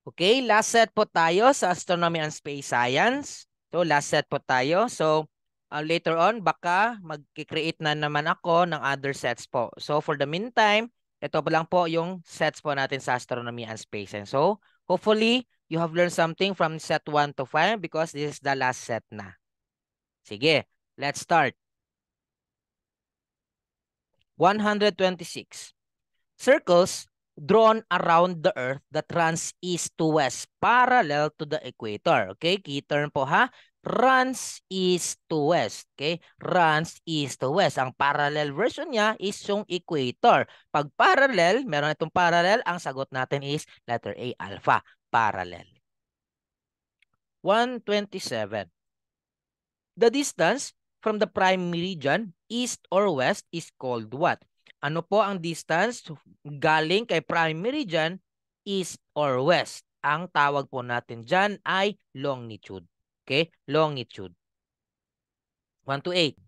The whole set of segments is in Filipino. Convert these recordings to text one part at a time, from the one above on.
Okay, last set po tayo sa Astronomy and Space Science. So, last set po tayo. So, later on, baka mag-create na naman ako ng other sets po. So, for the meantime, ito pa lang po yung sets po natin sa Astronomy and Space Science. So, hopefully, you have learned something from set 1 to 5 because this is the last set na. Sige, let's start. 126. Circles drawn around the Earth that runs east to west parallel to the equator. Okay, key term po ha. Runs east to west. Okay, runs east to west. Ang parallel version niya is yung equator. Pag parallel, meron itong parallel, ang sagot natin is letter A, alpha. Parallel. 127. The distance from the prime meridian, east or west, is called what? Ano po ang distance galing kay prime meridian, east or west? Ang tawag po natin dyan ay longitude. Okay? Longitude. 128.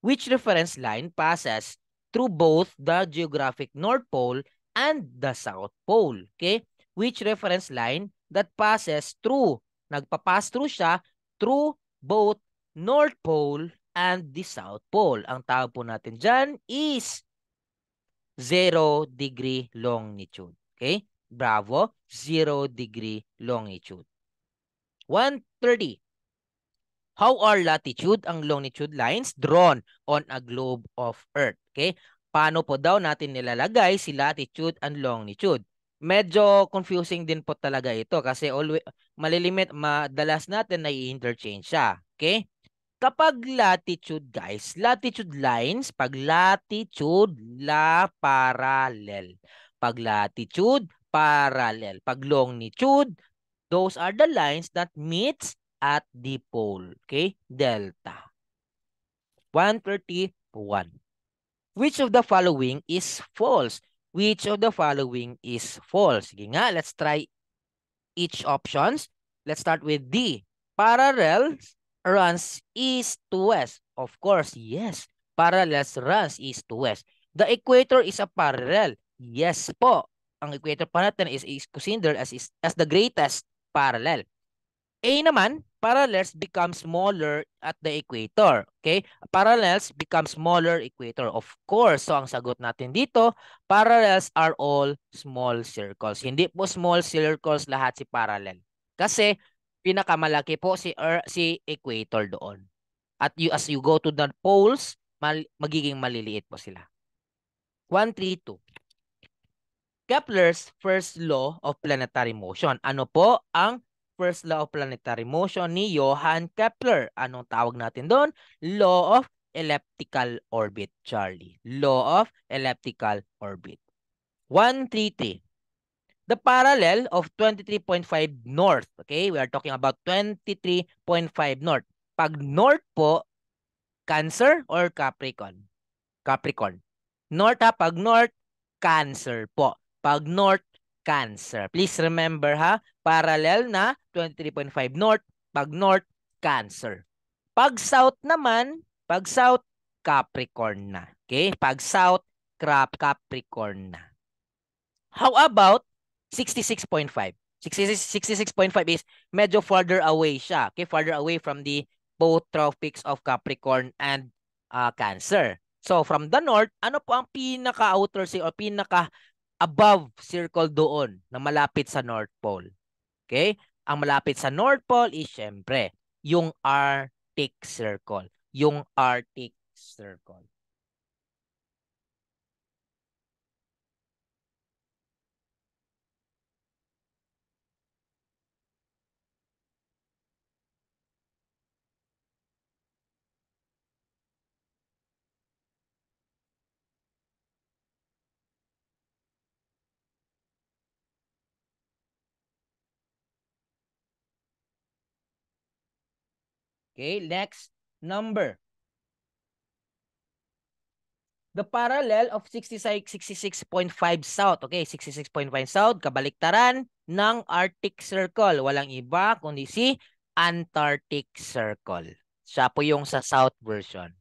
Which reference line passes through both the geographic North Pole and the South Pole? Okay? Which reference line that passes through, nagpapass through siya through both North Pole and the South Pole. Ang tawag po natin dyan is 0 degree longitude. Okay? Bravo. 0 degree longitude. 130. How are latitude and longitude lines drawn on a globe of Earth? Okay? Paano po daw natin nilalagay si latitude and longitude? Medyo confusing din po talaga ito kasi always malilimit, madalas natin na i-interchange siya. Okay? Kapag latitude, guys, latitude lines, pag latitude, parallel. Pag latitude, parallel. Pag longitude, those are the lines that meets at the pole. Okay? Delta. 131. Which of the following is false? Which of the following is false? Sige nga, let's try each options. Let's start with D. Parallels runs east to west. Of course, yes. Parallels runs east to west. The equator is a parallel. Yes po. Ang equator pa natin is considered as the greatest parallel. A naman, parallels become smaller at the equator. Okay? Parallels become smaller equator. Of course. So, ang sagot natin dito, parallels are all small circles. Hindi po small circles lahat si parallel. Kasi, pinakamalaki po si equator doon. At as you go to the poles, magiging maliliit po sila. 132. Kepler's first law of planetary motion. Ano po ang first law of planetary motion ni Johann Kepler? Anong tawag natin doon? Law of elliptical orbit, Charlie. Law of elliptical orbit. 133. The parallel of 23.5 north. Okay, we are talking about 23.5 north. Pag north po, Cancer or Capricorn? Capricorn. North ha, pag north, Cancer po. Pag north, Cancer. Please remember ha, parallel na 23.5 north, pag north, Cancer. Pag south naman, pag south, Capricorn na. Okay? Pag south, Capricorn na. How about 66.5? 66.5 is medyo farther away siya. Okay? Farther away from the both tropics of Capricorn and Cancer. So, from the north, ano po ang pinaka-outer o pinaka-above circle doon na malapit sa North Pole? Okay? Ang malapit sa North Pole is, syempre, yung Arctic Circle. Yung Arctic Circle. Okay? Next number. The parallel of 66.5 south. Okay, 66.5 south, kabaliktaran ng Arctic Circle. Walang iba kundi si Antarctic Circle. Siya po yung sa south version.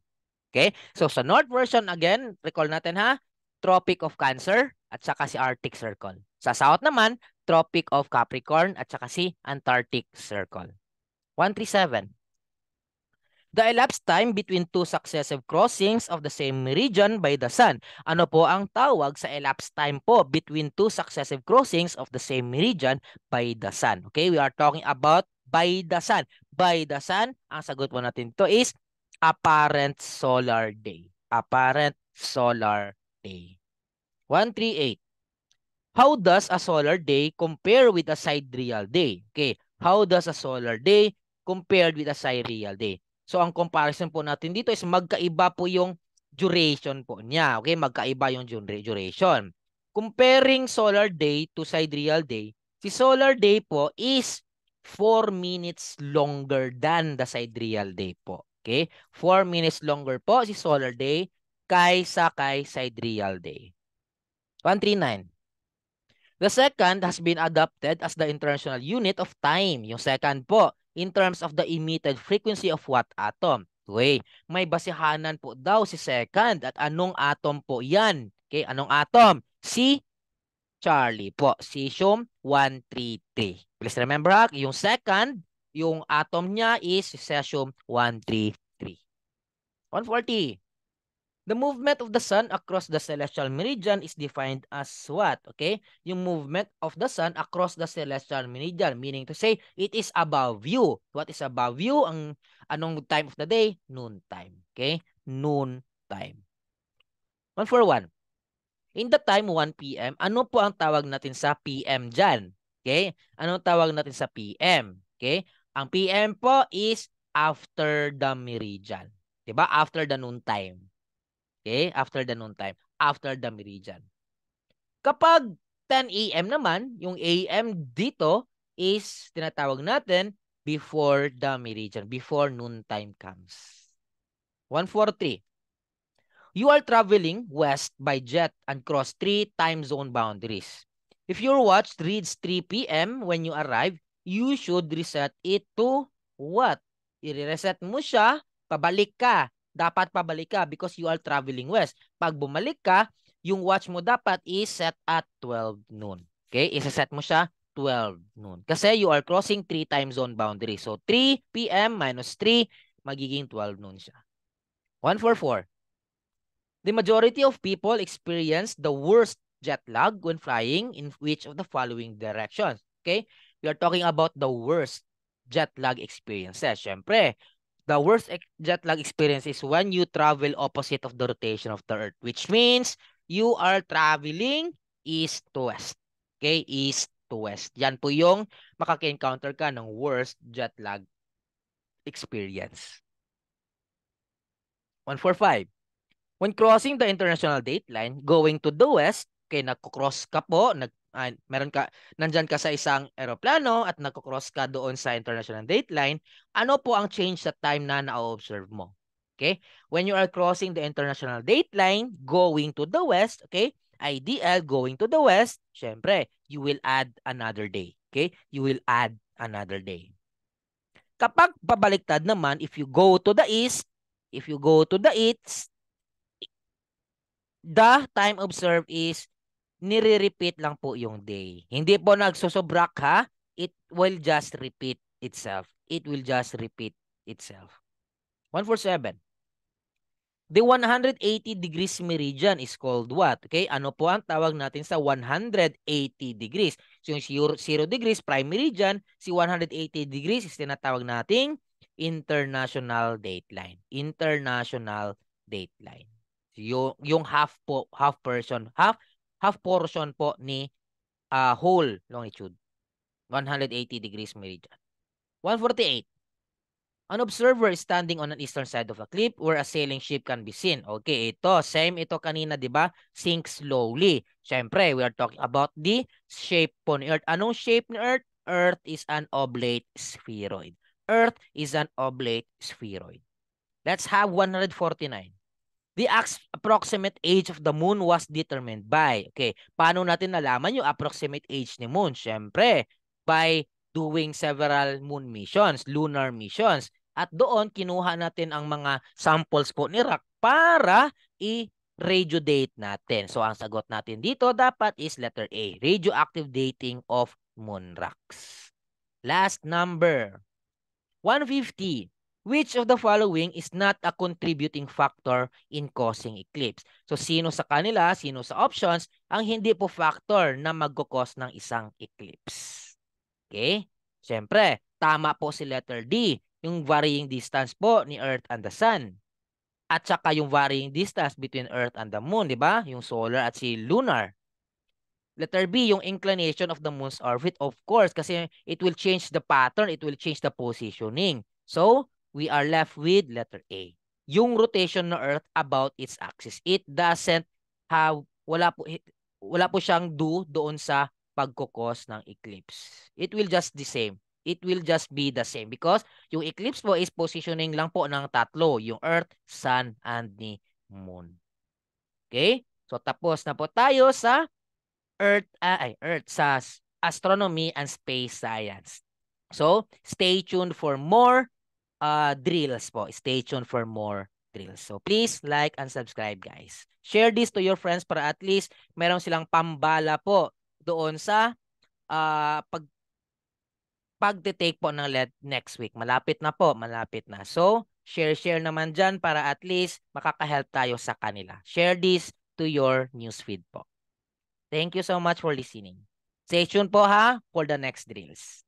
Okay? So sa north version, again, recall natin ha, Tropic of Cancer at saka si Arctic Circle. Sa south naman, Tropic of Capricorn at saka si Antarctic Circle. 137. The elapsed time between two successive crossings of the same meridian by the sun. Ano po ang tawag sa elapsed time po between two successive crossings of the same meridian by the sun? Okay, we are talking about by the sun. By the sun, ang sagot po natin to is apparent solar day. Apparent solar day. 138. How does a solar day compare with a sidereal day? Okay, how does a solar day compared with a sidereal day? So, ang comparison po natin dito is magkaiba po yung duration po niya. Okay, magkaiba yung duration. Comparing solar day to sidereal day, si solar day po is 4 minutes longer than the sidereal day po. Okay, 4 minutes longer po si solar day kaysa kay sidereal day. 139. The second has been adopted as the international unit of time. Yung second po, in terms of the emitted frequency of what atom? Okay, may basihanan po daw si second at anong atom po yan? Okay, anong atom? Si Charlie po, cesium 133. Please remember ha, yung second, yung atom niya is cesium 133. 140. The movement of the sun across the celestial meridian is defined as what? Okay? Yung movement of the sun across the celestial meridian, meaning to say, it is above you. What is above you? Anong time of the day? Noon time. Okay? Noon time. 141. In the time 1 p.m., ano po ang tawag natin sa PM dyan? Okay? Anong tawag natin sa PM? Okay? Ang PM po is after the meridian. Diba? After the noon time. Okay? After the noon time. After the meridian. Kapag 10 a.m. naman, yung AM dito is tinatawag natin before the meridian. Before noon time comes. 143. You are traveling west by jet and cross 3 time zone boundaries. If your watch reads 3 p.m. when you arrive, you should reset it to what? I-reset mo siya, pabalik ka. Dapat pabalik ka because you are traveling west. Pag bumalik ka, yung watch mo dapat is set at 12 noon. Okay? Isa-set mo siya 12 noon. Kasi you are crossing 3 time zone boundaries. So 3 p.m. minus 3, magiging 12 noon siya. 144. The majority of people experience the worst jet lag when flying in which of the following directions? Okay? We are talking about the worst jet lag experiences. Siyempre, the worst jet lag experience is when you travel opposite of the rotation of the Earth, which means you are traveling east to west. Okay? East to west. Yan po yung makaka-encounter ka ng worst jet lag experience. 145. When crossing the international dateline, going to the west, okay, nagko-cross ka po, nandyan ka sa isang eroplano at nagko-cross ka doon sa international dateline, ano po ang change sa time na na-observe mo? Okay? When you are crossing the international dateline, going to the west, okay? IDL, going to the west, syempre, you will add another day. Okay? You will add another day. Kapag pabaliktad naman, if you go to the east, the time observed is nire-repeat lang po yung day. Hindi po nagsusobrak ha. It will just repeat itself. It will just repeat itself. 147. The 180 degrees meridian is called what? Okay, ano po ang tawag natin sa 180 degrees? So yung 0 degrees prime meridian, si 180 degrees is tinatawag nating international dateline. International dateline. Yung half portion po ni whole longitude. 180 degrees meridian. 148. An observer is standing on an eastern side of a cliff where a sailing ship can be seen. Okay, same ito kanina, di ba? Sink slowly. Siyempre, we are talking about the shape po ni Earth. Anong shape ni Earth? Earth is an oblate spheroid. Earth is an oblate spheroid. Let's have 149. The approximate age of the moon was determined by, okay, paano natin nalaman yung approximate age ni moon? Siyempre, by doing several moon missions, lunar missions. At doon, kinuha natin ang mga samples po ni rock para i-radio date natin. So, ang sagot natin dito dapat is letter A, radioactive dating of moon rocks. Last number, 150. Which of the following is not a contributing factor in causing eclipse? So, sino sa kanila, sino sa options, ang hindi po factor na magkukos ng isang eclipse? Okay? Siyempre, tama po si letter D, yung varying distance po ni Earth and the Sun. At saka yung varying distance between Earth and the Moon, di ba? Yung solar at si lunar. Letter B, yung inclination of the moon's orbit, of course, kasi it will change the pattern, it will change the positioning. So, we are left with letter A. Yung rotation ng Earth about its axis. It doesn't have, wala po siyang doon sa pagkukos ng eclipse. It will just the same. It will just be the same because yung eclipse po is positioning lang po ng tatlo, yung Earth, Sun, and the Moon. Okay? So, tapos na po tayo sa Earth sa astronomy and space science. So, stay tuned for more drills po. Stay tuned for more drills. So, please like and subscribe, guys. Share this to your friends para at least meron silang pambala po doon sa pag-take po ng next week. Malapit na po, malapit na. So, share naman dyan para at least makaka-help tayo sa kanila. Share this to your newsfeed po. Thank you so much for listening. Stay tuned po ha for the next drills.